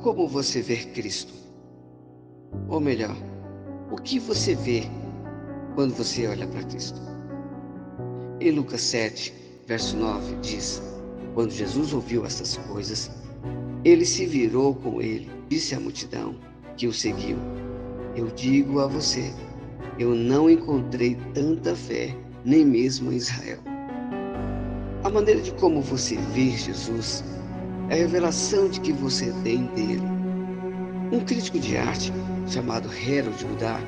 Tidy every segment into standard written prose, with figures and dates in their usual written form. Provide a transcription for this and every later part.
Como você vê Cristo? Ou melhor, o que você vê quando você olha para Cristo? Em Lucas 7, verso 9, diz: Quando Jesus ouviu estas coisas, ele se virou com ele, disse à multidão que o seguiu: Eu digo a você, eu não encontrei tanta fé, nem mesmo em Israel. A maneira de como você vê Jesus é a revelação de que você tem dele. Um crítico de arte, chamado Harold Goddard,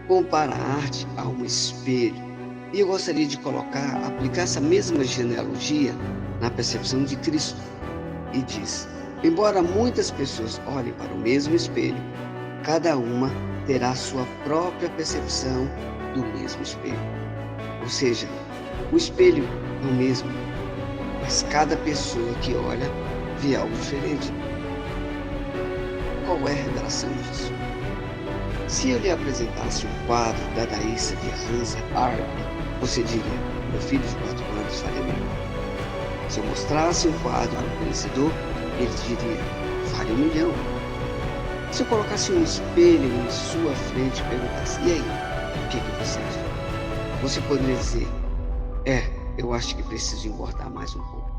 compara a arte a um espelho. E eu gostaria de aplicar essa mesma genealogia na percepção de Cristo. E diz: embora muitas pessoas olhem para o mesmo espelho, cada uma terá sua própria percepção do mesmo espelho. Ou seja, o espelho é o mesmo, mas cada pessoa que olha vê algo diferente. Qual é a revelação disso? Se eu lhe apresentasse um quadro da Dadaísta de Hans Arp, você diria: meu filho de 4 anos faria melhor. Se eu mostrasse um quadro ao conhecedor, ele diria: vale 1 milhão. Se eu colocasse um espelho em sua frente e perguntasse: e aí, o que você acha? Você poderia dizer: eu acho que preciso engordar mais um pouco.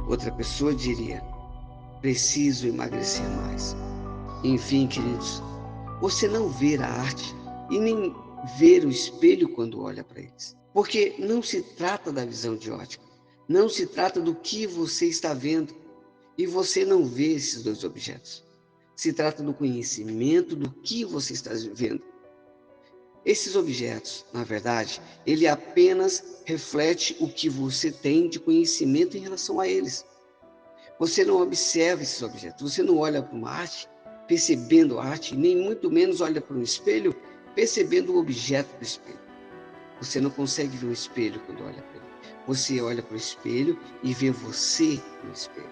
Outra pessoa diria: preciso emagrecer mais. Enfim, queridos, você não vê a arte e nem vê o espelho quando olha para eles. Porque não se trata da visão de ótica, não se trata do que você está vendo e você não vê esses dois objetos. Se trata do conhecimento do que você está vendo. Esses objetos, na verdade, ele apenas reflete o que você tem de conhecimento em relação a eles. Você não observa esses objetos, você não olha para uma arte percebendo a arte, nem muito menos olha para um espelho percebendo o objeto do espelho. Você não consegue ver um espelho quando olha para ele. Você olha para o espelho e vê você no espelho.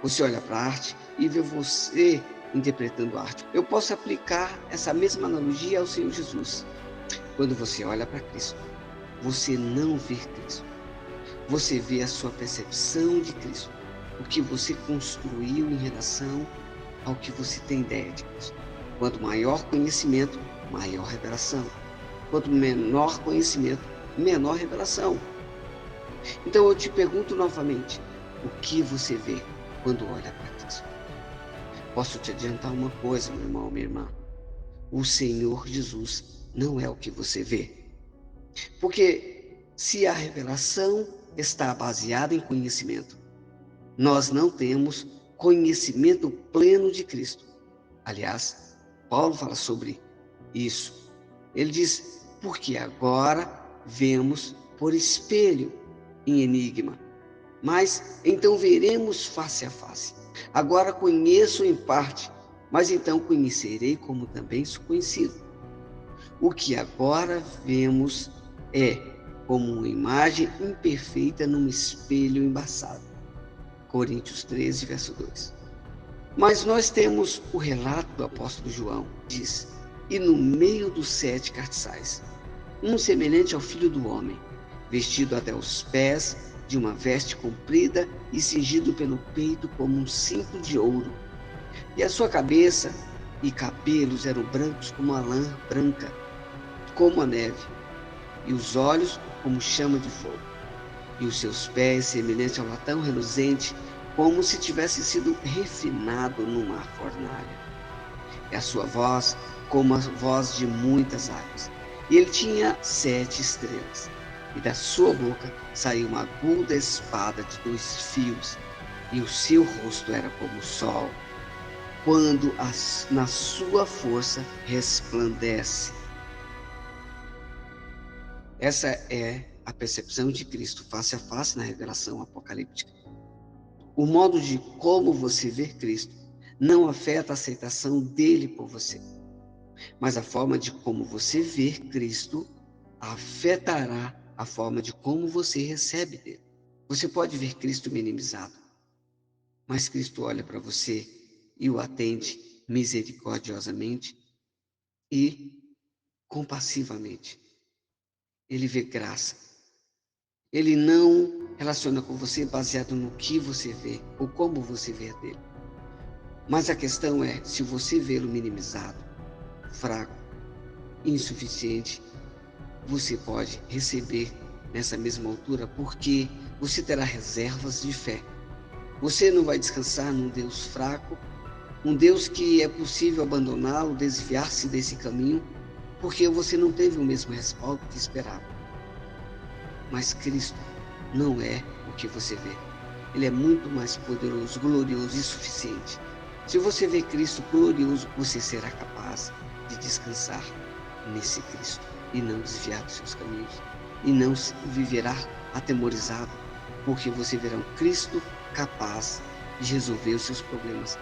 Você olha para a arte e vê você interpretando a arte. Eu posso aplicar essa mesma analogia ao Senhor Jesus. Quando você olha para Cristo, você não vê Cristo. Você vê a sua percepção de Cristo, o que você construiu em relação ao que você tem ideia de Cristo. Quanto maior conhecimento, maior revelação. Quanto menor conhecimento, menor revelação. Então eu te pergunto novamente, o que você vê quando olha para Cristo? Posso te adiantar uma coisa, meu irmão, minha irmã. O Senhor Jesus não é o que você vê. Porque se a revelação está baseada em conhecimento, nós não temos conhecimento pleno de Cristo. Aliás, Paulo fala sobre isso. Ele diz: porque agora vemos por espelho em enigma, mas então veremos face a face. Agora conheço em parte, mas então conhecerei como também sou conhecido. O que agora vemos é como uma imagem imperfeita num espelho embaçado. Coríntios 13, verso 2. Mas nós temos o relato do apóstolo João, diz: e no meio dos 7 cardeais, um semelhante ao Filho do Homem, vestido até os pés de uma veste comprida e cingido pelo peito como um cinto de ouro. E a sua cabeça e cabelos eram brancos como a lã branca, como a neve, e os olhos como chama de fogo, e os seus pés semelhantes ao latão reluzente, como se tivesse sido refinado numa fornalha. E a sua voz como a voz de muitas águas. E ele tinha 7 estrelas, e da sua boca saiu uma aguda espada de 2 fios, e o seu rosto era como o sol, quando na sua força resplandece. Essa é a percepção de Cristo face a face na revelação apocalíptica. O modo de como você vê Cristo não afeta a aceitação dele por você, mas a forma de como você vê Cristo afetará a forma de como você recebe dele. Você pode ver Cristo minimizado, mas Cristo olha para você e o atende misericordiosamente e compassivamente. Ele vê graça. Ele não relaciona com você baseado no que você vê ou como você vê dele, Mas a questão é, se você vê-lo minimizado, fraco, insuficiente, você pode receber nessa mesma altura, porque você terá reservas de fé. Você não vai descansar num Deus fraco, um Deus que é possível abandoná-lo, desviar-se desse caminho, porque você não teve o mesmo respaldo que esperava. Mas Cristo não é o que você vê. Ele é muito mais poderoso, glorioso e suficiente. Se você vê Cristo glorioso, você será capaz de descansar nesse Cristo e não desviar dos seus caminhos. E não viverá atemorizado, porque você verá um Cristo capaz de resolver os seus problemas.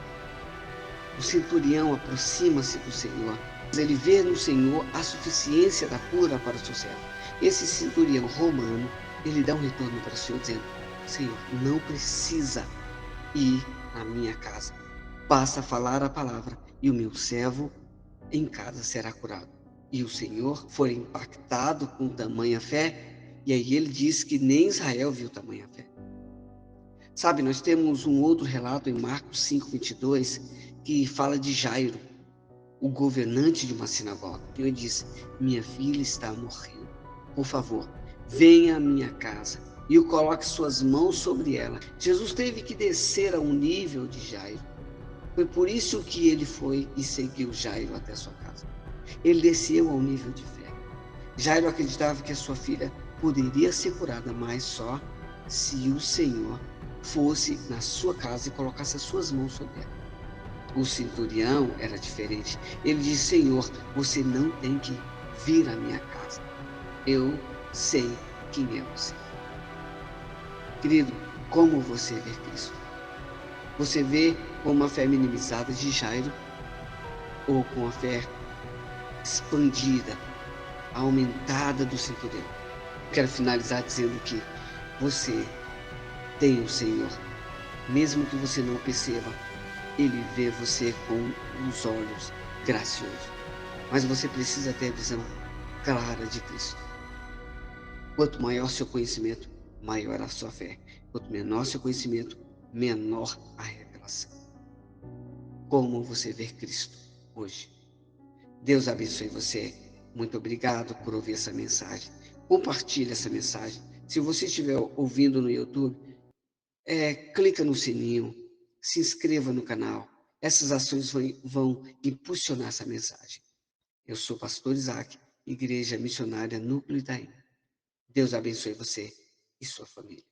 O centurião aproxima-se do Senhor. Ele vê no Senhor a suficiência da cura para o seu servo. Esse centurião romano, ele dá um retorno para o Senhor, dizendo: Senhor, não precisa ir na minha casa. Basta falar a palavra e o meu servo em casa será curado. E o Senhor foi impactado com tamanha fé, e aí ele diz que nem Israel viu tamanha fé. Sabe, nós temos um outro relato em Marcos 5:22, que fala de Jairo, o governante de uma sinagoga. Ele disse: minha filha está morrendo. Por favor, venha à minha casa e coloque suas mãos sobre ela. Jesus teve que descer ao nível de Jairo. Foi por isso que ele foi e seguiu Jairo até a sua casa. Ele desceu ao nível de fé. Jairo acreditava que a sua filha poderia ser curada, mas só se o Senhor fosse na sua casa e colocasse as suas mãos sobre ela. O centurião era diferente. Ele disse: Senhor, você não tem que vir à minha casa. Eu sei quem é você. Querido, como você vê Cristo? Você vê com uma fé minimizada de Jairo ou com a fé expandida, aumentada do centurião? Quero finalizar dizendo que você tem o Senhor. Mesmo que você não perceba, Ele vê você com os olhos graciosos. Mas você precisa ter a visão clara de Cristo. Quanto maior seu conhecimento, maior a sua fé. Quanto menor seu conhecimento, menor a revelação. Como você vê Cristo hoje? Deus abençoe você. Muito obrigado por ouvir essa mensagem. Compartilhe essa mensagem. Se você estiver ouvindo no YouTube, clica no sininho, se inscreva no canal. Essas ações vão impulsionar essa mensagem. Eu sou o pastor Isaac, Igreja Missionária Núcleo Itaim. Deus abençoe você e sua família.